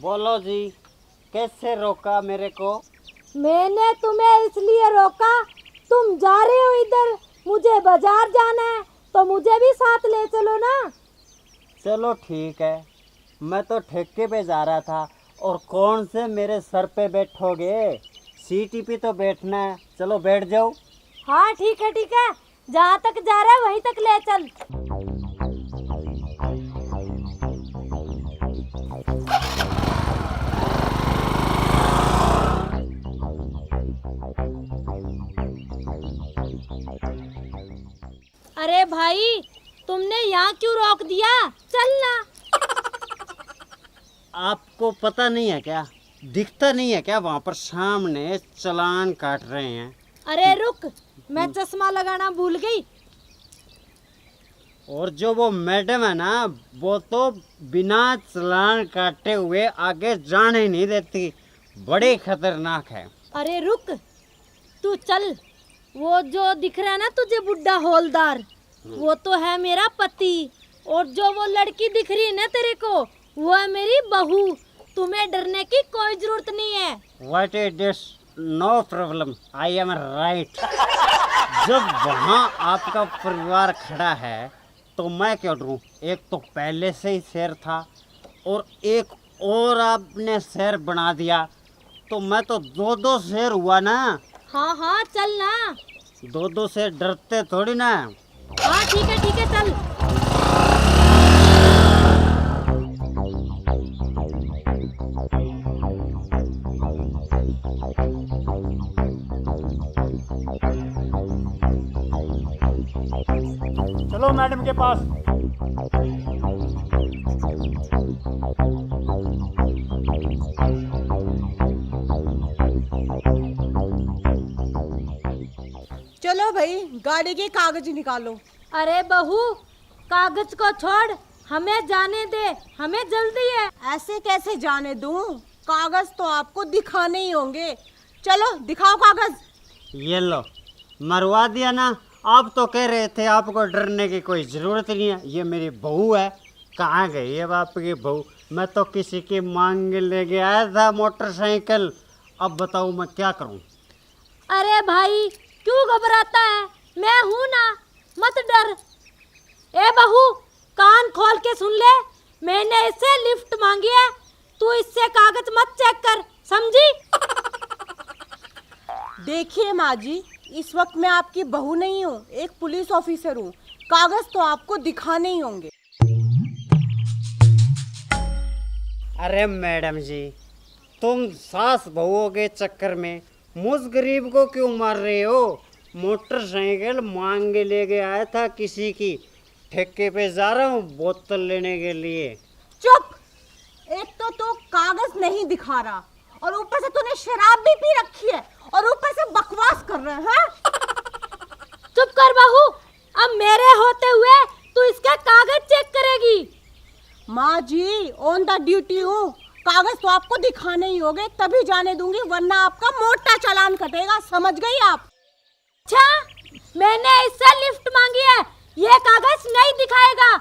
बोलो जी, कैसे रोका मेरे को? मैंने तुम्हें इसलिए रोका, तुम जा रहे हो इधर, मुझे बाजार जाना है तो मुझे भी साथ ले चलो ना। चलो ठीक है, मैं तो ठेके पे जा रहा था और कौन से मेरे सर पे बैठोगे? सीटी पे तो बैठना है, चलो बैठ जाओ। हाँ ठीक है, जहाँ तक जा रहा है वहीं तक ले चल। अरे भाई, तुमने यहाँ क्यों रोक दिया? चलना। आपको पता नहीं है क्या, दिखता नहीं है क्या वहाँ पर सामने चालान काट रहे हैं? अरे रुक, मैं चश्मा लगाना भूल गई। और जो वो मैडम है ना, वो तो बिना चालान काटे हुए आगे जाने नहीं देती, बड़े खतरनाक है। अरे रुक, तू चल। वो जो दिख रहा है ना तुझे बुड्ढा हौलदार, वो तो है मेरा पति। और जो वो लड़की दिख रही है ना तेरे को, वो है मेरी बहू। तुम्हें डरने की कोई जरूरत नहीं है। What is this? No problem. I am right. जब वहाँ आपका परिवार खड़ा है तो मैं क्यों डरूं? एक तो पहले से ही शेर था और एक और आपने शेर बना दिया, तो मैं तो दो शेर हुआ ना। हाँ चल ना। दो शेर डरते थोड़ी ना। हाँ ठीक है चल। चलो मैडम के पास। चलो भाई, गाड़ी के कागज निकालो। अरे बहू, कागज को छोड़, हमें जाने दे, हमें जल्दी है। ऐसे कैसे जाने दूं? कागज तो आपको दिखाने ही होंगे। चलो दिखाओ कागज। ये लो, मरवा दिया ना। आप तो कह रहे थे आपको डरने की कोई ज़रूरत नहीं है। ये मेरी बहू है। कहाँ गई है आपकी बहू? मैं तो किसी की मांग लेके आया था मोटरसाइकिल। अब बताओ मैं क्या करूं? अरे भाई, क्यों घबराता है? मैं हूं ना, मत डर। ए बहू, कान खोल के सुन ले, मैंने इससे लिफ्ट मांगी है। तू इससे कागज मत चेक कर, समझी? देखिए माँ जी, इस वक्त मैं आपकी बहू नहीं हूँ, एक पुलिस ऑफिसर हूँ। कागज तो आपको दिखाने ही होंगे। अरे मैडम जी, तुम सास बहुओं के चक्कर में मुझ गरीब को क्यों मार रहे हो? मोटरसाइकिल मांग के लेके आया था किसी की, ठेके पे जा रहा हूँ बोतल लेने के लिए। चुप! एक तो तू कागज नहीं दिखा रहा और ऊपर से तूने शराब भी पी रखी है और ऊपर से बकवास कर रहे हैं। चुप कर बहू, अब मेरे होते हुए तू इसका कागज चेक करेगी? माँ जी, ऑन द ड्यूटी हूँ। कागज तो आपको दिखाने ही होंगे, तभी जाने दूंगी, वरना आपका मोटा चालान कटेगा। समझ गई आप? अच्छा, मैंने इससे लिफ्ट मांगी है, ये कागज नहीं दिखाएगा।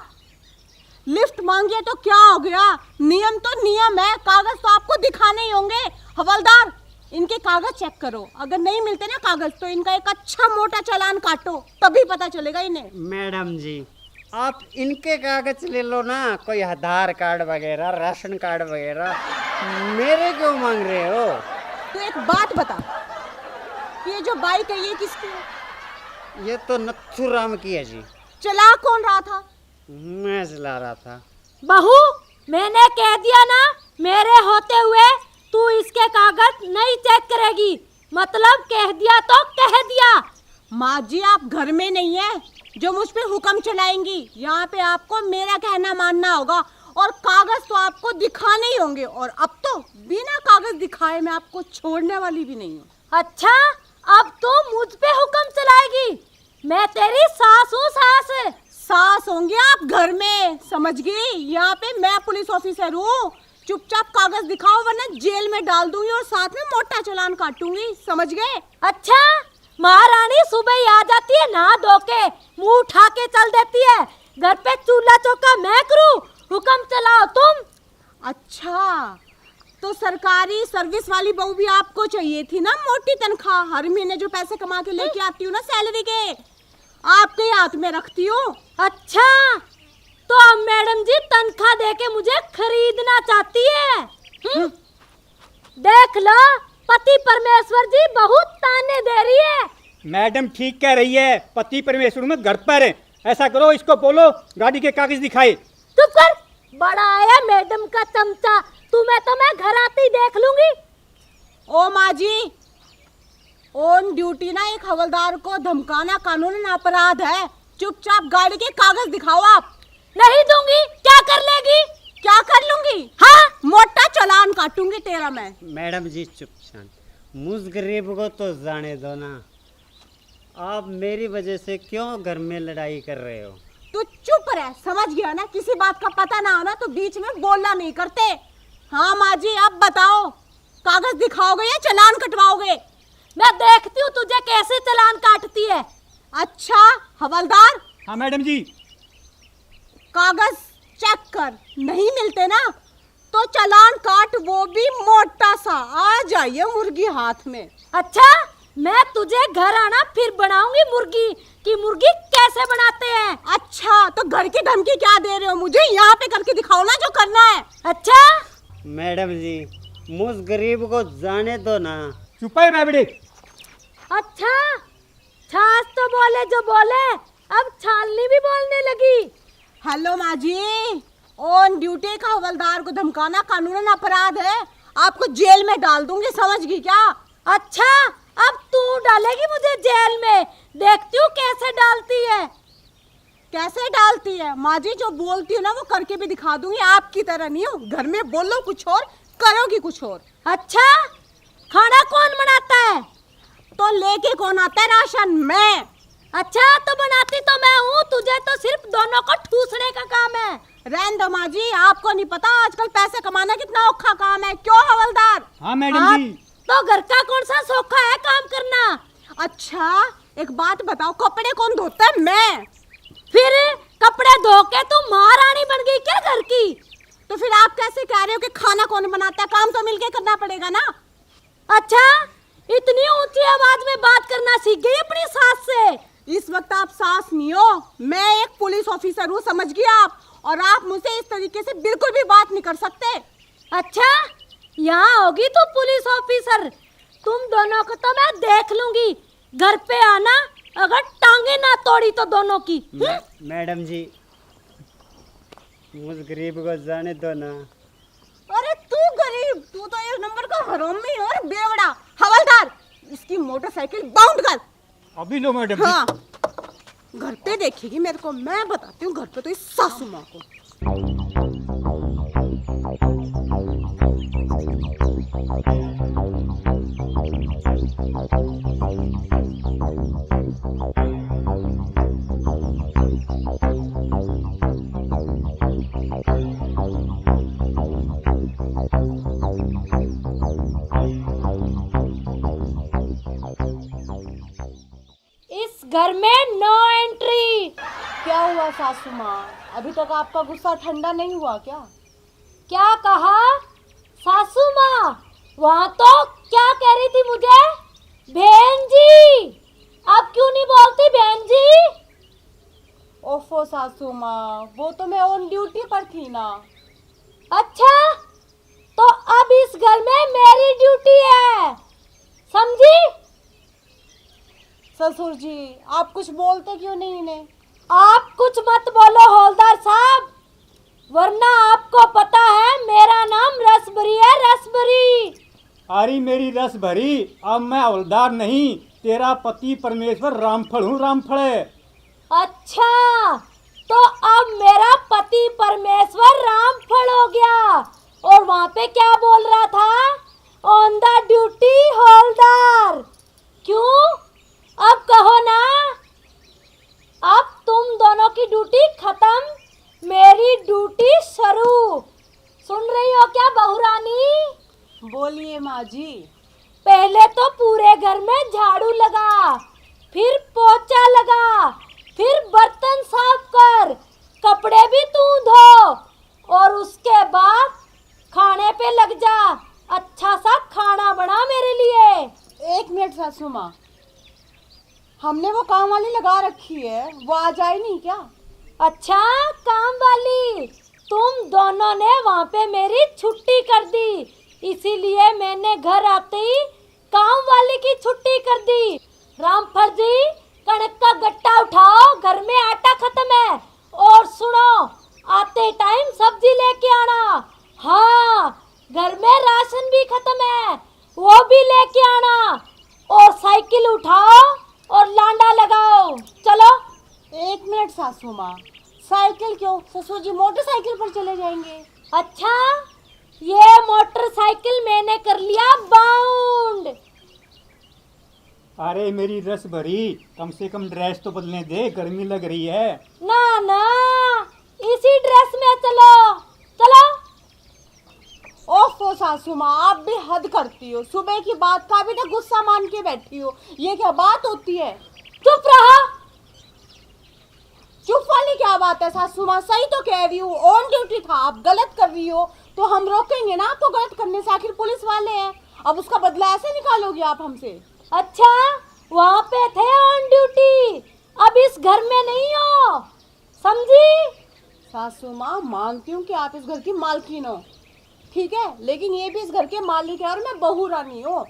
लिफ्ट मांगिए तो क्या हो गया? नियम तो नियम है, कागज तो आपको दिखाने ही होंगे। हवलदार, इनके कागज चेक करो। अगर नहीं मिलते ना कागज तो इनका एक अच्छा मोटा चालान काटो, तभी पता चलेगा इन्हें। मैडम जी, आप इनके कागज ले लो ना, कोई आधार कार्ड वगैरह, राशन कार्ड वगैरह। मेरे क्यों मांग रहे हो? तो एक बात बता, ये जो बाइक है ये किसकी है? ये तो नथुराम की है जी। चला कौन रहा था? मैं चला रहा था। बहू, मैंने कह दिया ना, मेरे होते हुए तू इसके कागज नहीं चेक करेगी। मतलब कह दिया तो कह दिया। माँ जी, आप घर में नहीं है जो मुझ पे हुक्म चलाएंगी। यहाँ पे आपको मेरा कहना मानना होगा और कागज तो आपको दिखाने ही होंगे। और अब तो बिना कागज दिखाए मैं आपको छोड़ने वाली भी नहीं हूँ। अच्छा, अब तू मुझ पे हुक्म चलाएगी? मैं तेरी सास हूँ, सास। सास होंगे आप घर में, समझ गई? यहाँ पे मैं पुलिस ऑफिसर हूँ। चुपचाप कागज दिखाओ वरना जेल में डाल दूंगी और साथ में मोटा चालान काटूंगी। समझ गए? अच्छा, महारानी सुबह ही आ जाती है, नहा धो के मुंह उठा के चल देती है। घर पे चूल्हा चौका मैं करूँ, हुक्म चलाओ तुम। अच्छा, तो सरकारी सर्विस वाली बहू भी आपको चाहिए थी ना, मोटी तनख्वाह, हर महीने जो पैसे कमा के लेके आती हूँ ना सैलरी के, आपके हाथ में रखती हूँ। अच्छा, तो अब मैडम जी तनख्वाह देके मुझे खरीदना चाहती है। देख लो, पति परमेश्वर जी बहुत ताने दे रही है। मैडम ठीक कह रही है, पति परमेश्वर में घर पर है। ऐसा करो, इसको बोलो गाड़ी के कागज दिखाए। चुप कर, बड़ा आया मैडम का चमचा। तुम्हें तो मैं घर आते ही देख लूंगी। ओ माँ जी, ऑन ड्यूटी ना एक हवलदार को धमकाना कानूनन अपराध है। चुपचाप गाड़ी के कागज दिखाओ। आप नहीं दूंगी। क्या कर लेगी? क्या कर लूंगी? हाँ, मोटा चालान काटूंगी तेरा मैं। मैडम जी चुप शांत, मुझ गरीब को तो जाने दो ना। आप मेरी वजह से क्यों घर में लड़ाई कर रहे हो? तू चुप रह, समझ गया ना? किसी बात का पता ना हो ना तो बीच में बोलना नहीं करते। हाँ माँ जी, अब बताओ, कागज दिखाओगे या चालान कटवाओगे? मैं देखती हूँ तुझे कैसे चालान काटती है। अच्छा हवलदार, हाँ मैडम जी। कागज चेक कर, नहीं मिलते ना तो चालान काट, वो भी मोटा सा। आ जाइए मुर्गी हाथ में। अच्छा, मैं तुझे घर आना फिर बनाऊंगी मुर्गी कि मुर्गी कैसे बनाते हैं। अच्छा, तो घर की धमकी क्या दे रहे हो मुझे? यहाँ पे करके दिखाओ ना जो करना है। अच्छा मैडम जी मुझ गरीब को जाने दो ना। चुप है बेबड़े। अच्छा, छाछ तो बोले जो बोले, अब छालनी भी बोलने लगी। हेलो माँ जी, ऑन ड्यूटी का हवलदार को धमकाना कानूनन अपराध है। आपको जेल में डाल दूंगी, समझ गई क्या? अच्छा, अब तू डालेगी मुझे जेल में? देखती हूँ कैसे डालती है। कैसे डालती है? माँ जी जो बोलती हूँ ना वो करके भी दिखा दूंगी। आपकी तरह नहीं हूँ, घर में बोलो कुछ और, करोगी कुछ और। अच्छा, खाना कौन बनाता है? तो लेके कौन आता है राशन? मैं। अच्छा, तो बनाती तो मैं हूँ, तुझे तो सिर्फ दोनों को ठूसने का काम है। रहने दो माँ जी, आपको नहीं पता आजकल पैसे कमाना कितना औखा काम है। क्यों हवलदार? हाँ मैडम हाँ, जी। तो घर का कौन सा सौखा है काम करना? अच्छा एक बात बताओ, कपड़े कौन धोता है? मैं। फिर कपड़े धो के तू महारानी बन गई क्या घर की? तो फिर आप कैसे कह रहे हो कि खाना कौन बनाता है? काम तो मिलके करना पड़ेगा ना। अच्छा, इतनी ऊंची आवाज में बात करना सीख गई अपनी सास से? इस वक्त आप सास नहीं हो, मैं एक पुलिस ऑफिसर हूँ, समझ गए आप? और आप मुझसे इस तरीके से बिल्कुल भी बात नहीं कर सकते। अच्छा, यहाँ होगी तू पुलिस ऑफिसर? तुम दोनों को तो मैं देख लूंगी। घर पे आना, अगर टांगे ना तोड़ी तो दोनों की। मैडम जी मुझ गरीब को जाने दो ना। अरे तू गरीब, तू तो एक नंबर का हरामी और बेवड़ा। हवलदार, इसकी मोटरसाइकिल बाउंड कर। अभी लो मैडम जी। हाँ, घर पे देखेगी मेरे को, मैं बताती हूँ घर पे तो इस सासू माँ को। इस घर में नो एंट्री। क्या हुआ सासू माँ, अभी तक आपका गुस्सा ठंडा नहीं हुआ क्या? क्या कहा सासू माँ? वहाँ तो क्या कह रही थी मुझे? बहन जी। अब क्यों नहीं बोलती बहन जी? ओफो सासू माँ, वो तो मैं ऑन ड्यूटी पर थी ना। अच्छा, तो अब इस घर में मेरी ड्यूटी है, समझी? ससुर जी आप कुछ बोलते क्यों नहीं इन्हें? आप कुछ मत बोलो हौलदार साहब, वरना आपको पता है मेरा नाम रसभरी है, रसभरी। अरे मेरी रस भरी, अब मैं हवलदार नहीं, तेरा पति परमेश्वर रामफल हूँ, रामफल है। अच्छा, तो अब मेरा पति परमेश्वर रामफल हो गया। और वहाँ पे क्या बोल रहा था? ऑन द ड्यूटी हौलदार। क्यों? अब कहो ना। अब तुम दोनों की ड्यूटी खत्म, मेरी ड्यूटी शुरू। सुन रही हो क्या बहुरानी? बोलिए माँ जी। पहले तो पूरे घर में झाड़ू लगा, फिर पोछा लगा, फिर बर्तन साफ कर, कपड़े भी तू धो, और उसके बाद खाने पे लग जा। सासू माँ, हमने वो काम वाली लगा रखी है, वो आ जाए नहीं क्या? अच्छा काम वाली, तुम दोनों ने वहाँ पे मेरी छुट्टी कर दी, इसीलिए मैंने घर आते ही काम वाली की छुट्टी कर दी। रामफल जी, कणक का गट्टा उठाओ, घर में आटा खत्म है। और सुनो, आते टाइम सब्जी लेके आना। हाँ, घर में राशन भी खत्म है, वो भी लेके आना। और साइकिल उठाओ और लांडा लगाओ। चलो। 1 मिनट सासू माँ, साइकिल क्यों? ससुर जी मोटरसाइकिल पर चले जाएंगे। अच्छा, ये मोटरसाइकिल मैंने कर लिया बाउंड। अरे मेरी रस भरी, कम से कम ड्रेस तो बदलने दे, गर्मी लग रही है। ना ना, इसी ड्रेस में चलो। चलो। ओफो सासू माँ, आप भी हद करती हो। सुबह की बात का भी ना गुस्सा मान के बैठी हो, ये क्या बात होती है? चुप रहा। चुप वाली क्या बात है सासू माँ? सही तो कह रही हूँ, ऑन ड्यूटी था, आप गलत कर रही हो तो हम रोकेंगे ना आपको गलत करने से, आखिर पुलिस वाले हैं। अब उसका बदला ऐसे निकालोगे आप हमसे? अच्छा, वहाँ पे थे ऑन ड्यूटी, अब इस घर में नहीं हो, समझी? सासू माँ, मानती हूँ कि आप इस घर की मालकिन हो, ठीक है, लेकिन ये भी इस घर के मालिक है और मैं बहू रानी हूँ।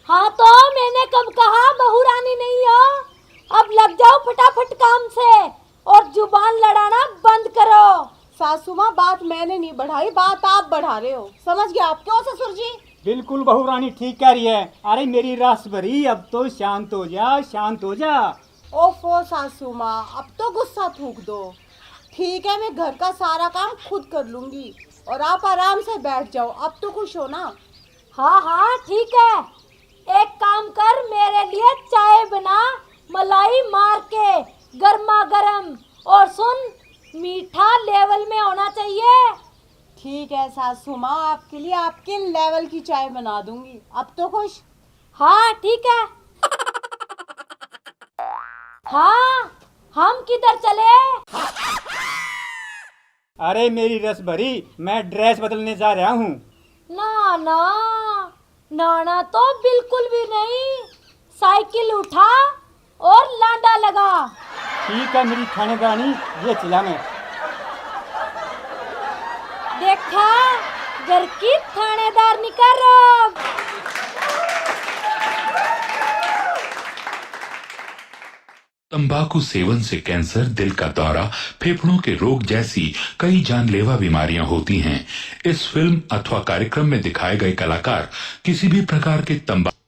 हाँ तो मैंने कब कहा बहू रानी नहीं हो? अब लग जाओ फटाफट काम से और जुबान लड़ाना बंद करो। सासू माँ, बात मैंने नहीं बढ़ाई, बात आप बढ़ा रहे हो, समझ गए आप? क्यों ससुर जी? बिल्कुल बहू रानी ठीक कह रही है। अरे मेरी रस भरी, अब तो शांत हो जा, शांत हो जा। ओफो सासू माँ, अब तो गुस्सा थूक दो। ठीक है, मैं घर का सारा काम खुद कर लूंगी और आप आराम से बैठ जाओ। अब तो खुश हो ना? हाँ हाँ ठीक है, एक काम कर, मेरे लिए चाय बना, मलाई मार के गर्मा गर्म, और सुन, मीठा लेवल में होना चाहिए। ठीक है सासू माँ, आपके लिए आपके लेवल की चाय बना दूंगी। अब तो खुश? हाँ ठीक है। हाँ, हम किधर चले? अरे मेरी रस भरी, मैं ड्रेस बदलने जा रहा हूँ। ना ना, नाना तो बिल्कुल भी नहीं, साइकिल उठा और लांडा लगा। ठीक है मेरी थानेदारनी, ये चला मैं। देखा, घर की थानेदारनी का रोब। तंबाकू सेवन से कैंसर, दिल का दौरा, फेफड़ों के रोग जैसी कई जानलेवा बीमारियां होती हैं। इस फिल्म अथवा कार्यक्रम में दिखाए गए कलाकार किसी भी प्रकार के तंबाकू